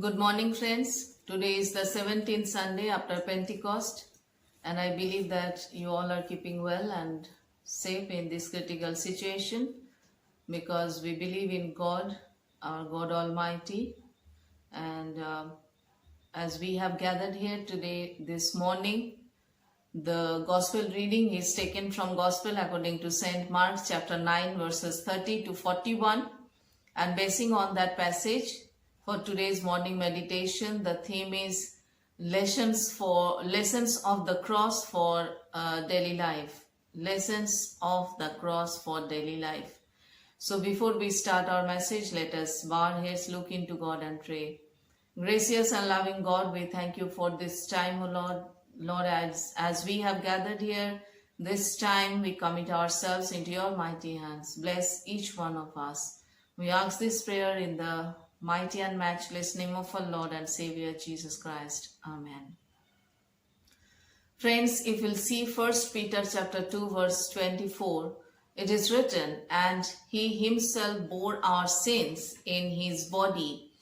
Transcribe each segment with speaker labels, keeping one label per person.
Speaker 1: Good morning, friends. Today is the 17th Sunday after Pentecost, and I believe that you all are keeping well and safe in this critical situation because we believe in God, our God Almighty. And as we have gathered here today, this morning, the Gospel reading is taken from Gospel according to St. Mark chapter 9, verses 30 to 41. And basing on that passage, for today's morning meditation, the theme is lessons of the cross for daily life. Lessons of the cross for daily life. So before we start our message, let us bow our heads, look into God and pray. Gracious and loving God, we thank you for this time, O Lord. Lord, as we have gathered here, this time we commit ourselves into your mighty hands. Bless each one of us. We ask this prayer in the mighty and matchless name of our Lord and Savior Jesus Christ. Amen. Friends, if we'll see 1 Peter chapter 2 verse 24, it is written, "And he himself bore our sins in his body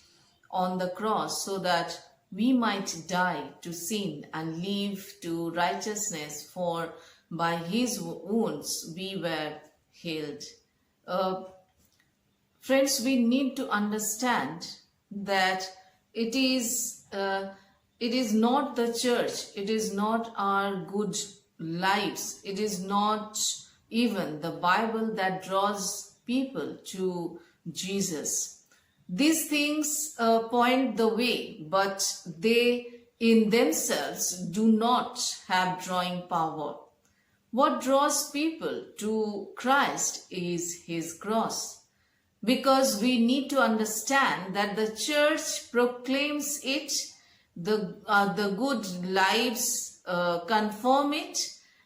Speaker 1: on the cross so that we might die to sin and live to righteousness, for by his wounds we were healed." Friends, we need to understand that it is not the church, it is not our good lives, it is not even the Bible that draws people to Jesus. These things point the way, but they in themselves do not have drawing power. What draws people to Christ is his cross. Because we need to understand that the church proclaims it, the good lives confirm it,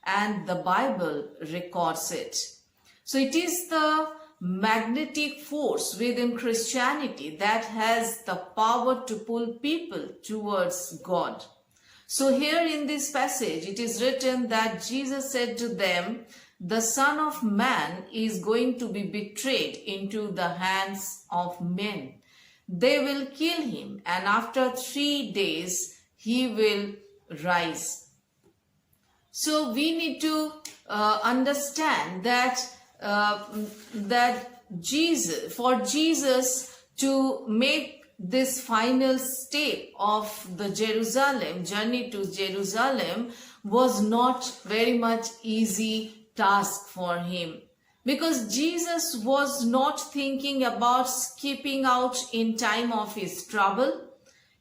Speaker 1: and the Bible records it. So it is the magnetic force within Christianity that has the power to pull people towards God. So here in this passage, it is written that Jesus said to them, "The Son of Man is going to be betrayed into the hands of men. They will kill him, and after 3 days he will rise." So we need to understand that for Jesus to make this final step of the journey to Jerusalem was not very much easy task for him, because Jesus was not thinking about skipping out in time of his trouble.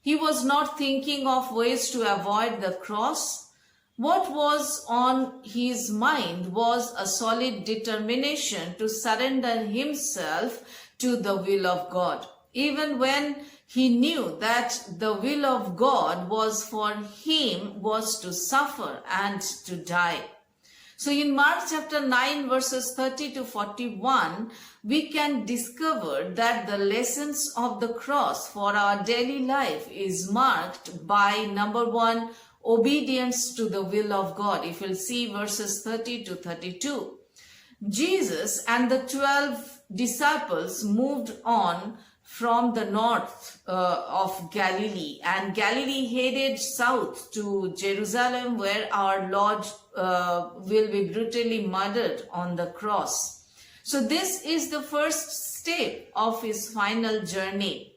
Speaker 1: He was not thinking of ways to avoid the cross. What was on his mind was a solid determination to surrender himself to the will of God, even when he knew that the will of God was for him was to suffer and to die. So in Mark chapter 9 verses 30 to 41, we can discover that the lessons of the cross for our daily life is marked by, number one, obedience to the will of God. If you'll see verses 30 to 32, Jesus and the 12 disciples moved on from the north of Galilee, and Galilee headed south to Jerusalem, where our Lord will be brutally murdered on the cross. So this is the first step of his final journey,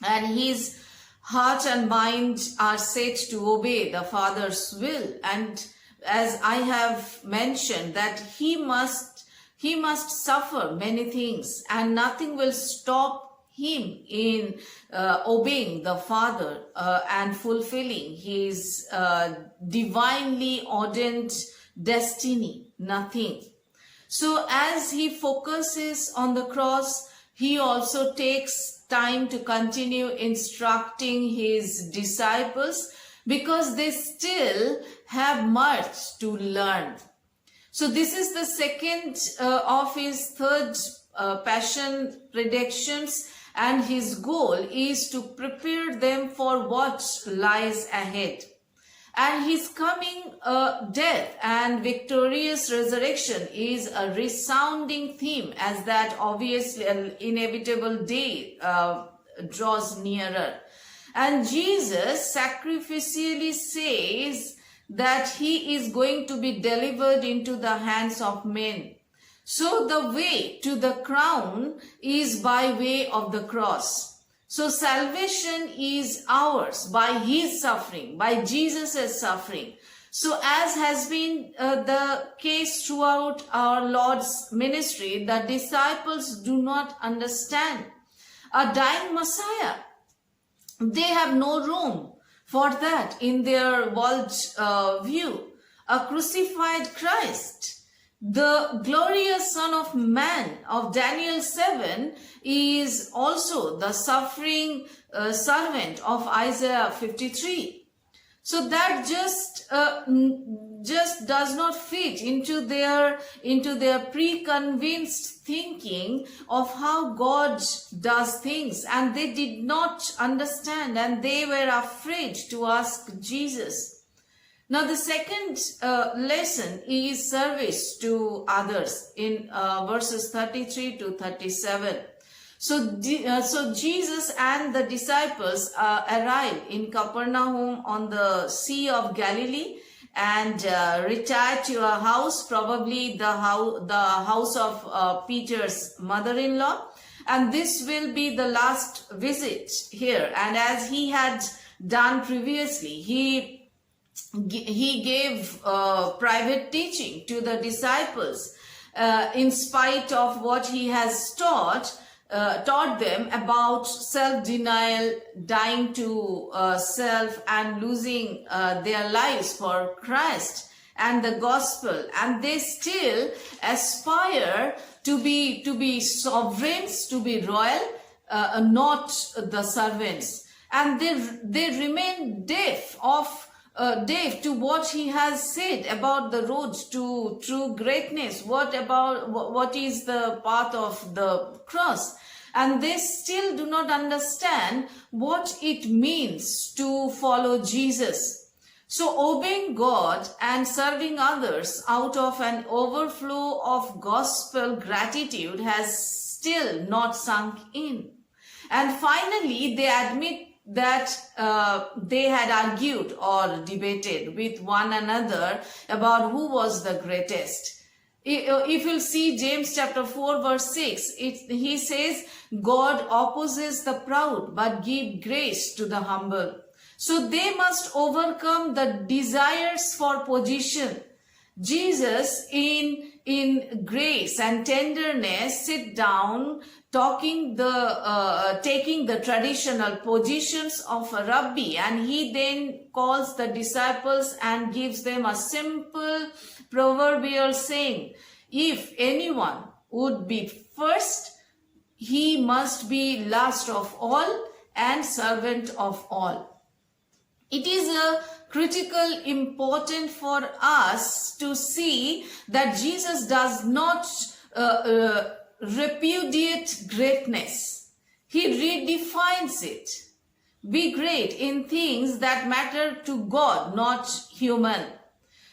Speaker 1: and his heart and mind are set to obey the Father's will. And as I have mentioned, that he must suffer many things, and nothing will stop him in obeying the Father and fulfilling his divinely ordained destiny. Nothing. So as he focuses on the cross, he also takes time to continue instructing his disciples, because they still have much to learn. So this is the second of his third passion predictions, and his goal is to prepare them for what lies ahead. And his coming death and victorious resurrection is a resounding theme, as that obviously an inevitable day draws nearer. And Jesus sacrificially says that he is going to be delivered into the hands of men. So the way to the crown is by way of the cross. So salvation is ours by his suffering, by Jesus' suffering. So as has been the case throughout our Lord's ministry, the disciples do not understand a dying Messiah. They have no room for that in their world view. A crucified Christ, the glorious Son of Man of Daniel 7, is also the suffering servant of Isaiah 53. So that just does not fit into their preconceived thinking of how God does things, and they did not understand, and they were afraid to ask Jesus. Now the second lesson is service to others in verses 33 to 37. So Jesus and the disciples arrived in Capernaum on the Sea of Galilee and retired to a house, probably the house of Peter's mother-in-law. And this will be the last visit here. And as he had done previously, he gave private teaching to the disciples in spite of what he has taught them about self-denial, dying to self and losing their lives for Christ and the gospel. And they still aspire to be sovereigns, to be royal, not the servants. And they remain deaf to what he has said about the road to true greatness. What is the path of the cross? And they still do not understand what it means to follow Jesus. So obeying God and serving others out of an overflow of gospel gratitude has still not sunk in. And finally, they admit that they had argued or debated with one another about who was the greatest. If you'll see James chapter 4 verse 6, he says, God opposes the proud but give grace to the humble. So they must overcome the desires for position. Jesus in grace and tenderness sit down taking the traditional positions of a rabbi, and he then calls the disciples and gives them a simple proverbial saying: if anyone would be first, he must be last of all and servant of all. It is critical important for us to see that Jesus does not repudiate greatness. He redefines it. Be great in things that matter to God, not human.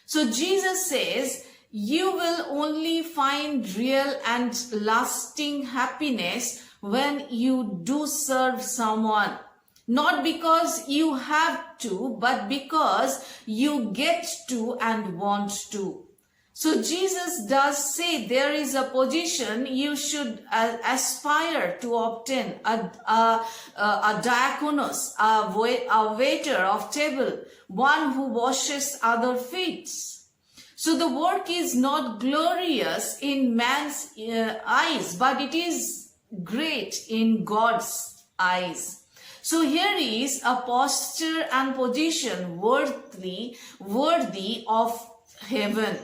Speaker 1: So Jesus says, you will only find real and lasting happiness when you do serve someone. Not because you have to, but because you get to and want to. So Jesus does say there is a position you should aspire to obtain, a diakonos, a waiter of table, one who washes other feet. So the work is not glorious in man's eyes, but it is great in God's eyes. So here is a posture and position worthy of heaven.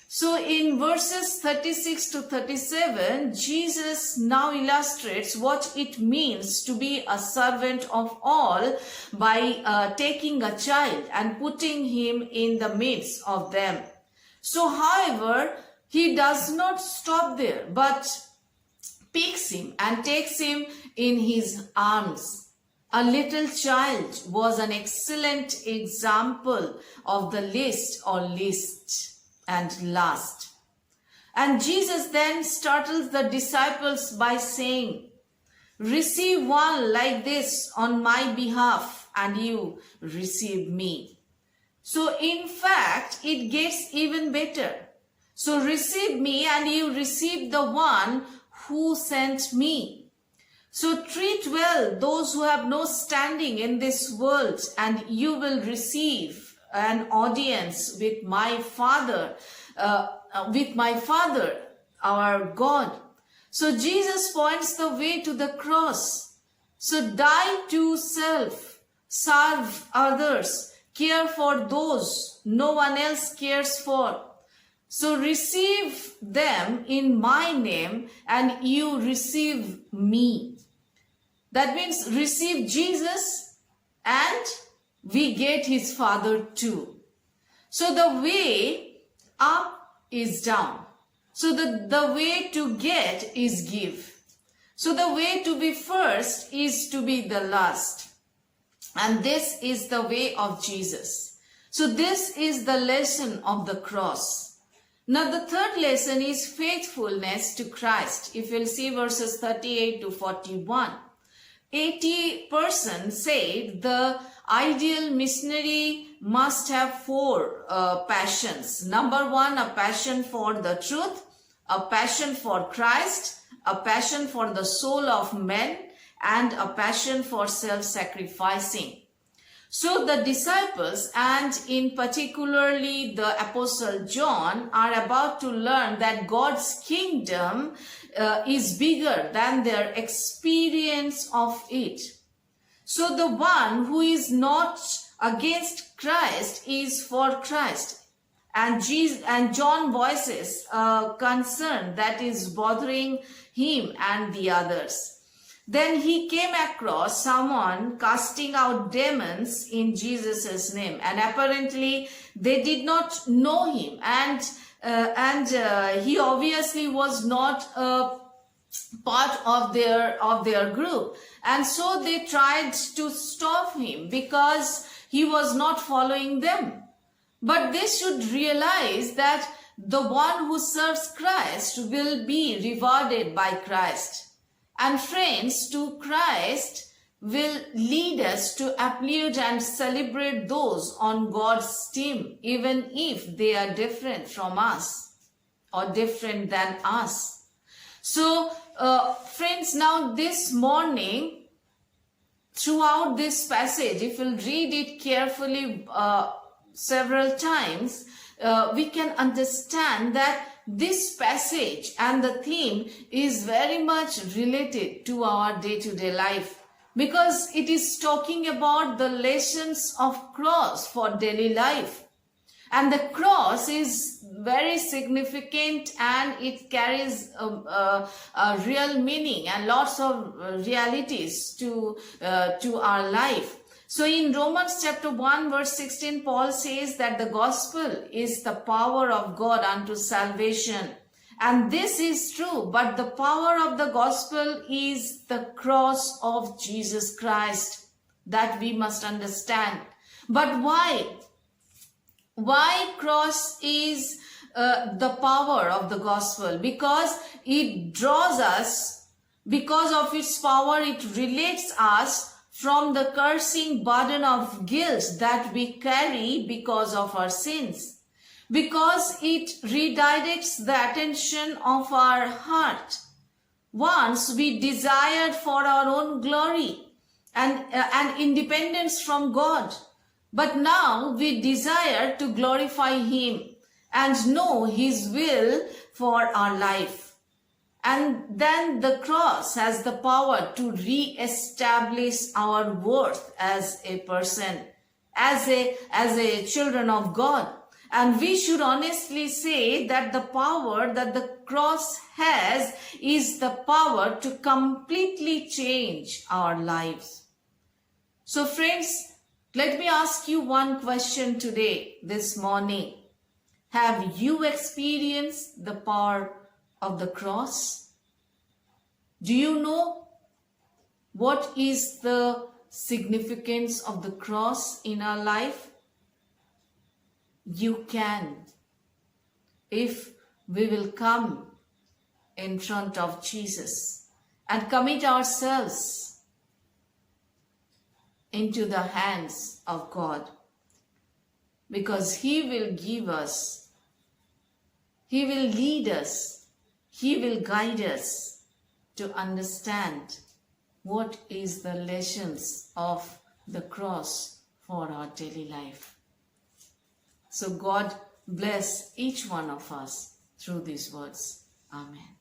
Speaker 1: So in verses 36 to 37, Jesus now illustrates what it means to be a servant of all by taking a child and putting him in the midst of them. So however, he does not stop there, but picks him and takes him in his arms. A little child was an excellent example of the least and last. And Jesus then startles the disciples by saying, receive one like this on my behalf, and you receive me. So in fact, it gets even better. So receive me and you receive the one who sent me. So treat well those who have no standing in this world, and you will receive an audience with my Father, our God. So Jesus points the way to the cross. So die to self, serve others, care for those no one else cares for. So receive them in my name and you receive me. That means receive Jesus and we get his Father too. So the way up is down. So the way to get is give. So the way to be first is to be the last. And this is the way of Jesus. So this is the lesson of the cross. Now the third lesson is faithfulness to Christ. If you'll see verses 38 to 41. 80% said the ideal missionary must have four passions. Number one, a passion for the truth, a passion for Christ, a passion for the soul of men, and a passion for self-sacrificing. So the disciples, and in particularly the Apostle John, are about to learn that God's kingdom is bigger than their experience of it. So the one who is not against Christ is for Christ. And John voices a concern that is bothering him and the others. Then he came across someone casting out demons in Jesus' name, and apparently they did not know him, and he obviously was not a part of their group, and so they tried to stop him because he was not following them. But they should realize that the one who serves Christ will be rewarded by Christ. And friends, to Christ will lead us to applaud and celebrate those on God's team, even if they are different from us or different than us. So, friends, now this morning, throughout this passage, if you'll read it carefully several times, we can understand that this passage and the theme is very much related to our day-to-day life, because it is talking about the lessons of cross for daily life. And the cross is very significant and it carries a real meaning and lots of realities to our life. So in Romans chapter 1 verse 16, Paul says that the gospel is the power of God unto salvation. And this is true, but the power of the gospel is the cross of Jesus Christ. That we must understand. But why? Why cross is the power of the gospel? Because it draws us, because of its power, it relates us from the cursing burden of guilt that we carry because of our sins. Because it redirects the attention of our heart. Once we desired for our own glory and independence from God. But now we desire to glorify Him and know His will for our life. And then the cross has the power to re-establish our worth as a person, as a children of God. And we should honestly say that the power that the cross has is the power to completely change our lives. So friends, let me ask you one question today, this morning. Have you experienced the power of the cross? Do you know what is the significance of the cross in our life? You can, if we will come in front of Jesus and commit ourselves into the hands of God, because He will give us, He will lead us, He will guide us to understand what is the lessons of the cross for our daily life. So God bless each one of us through these words. Amen.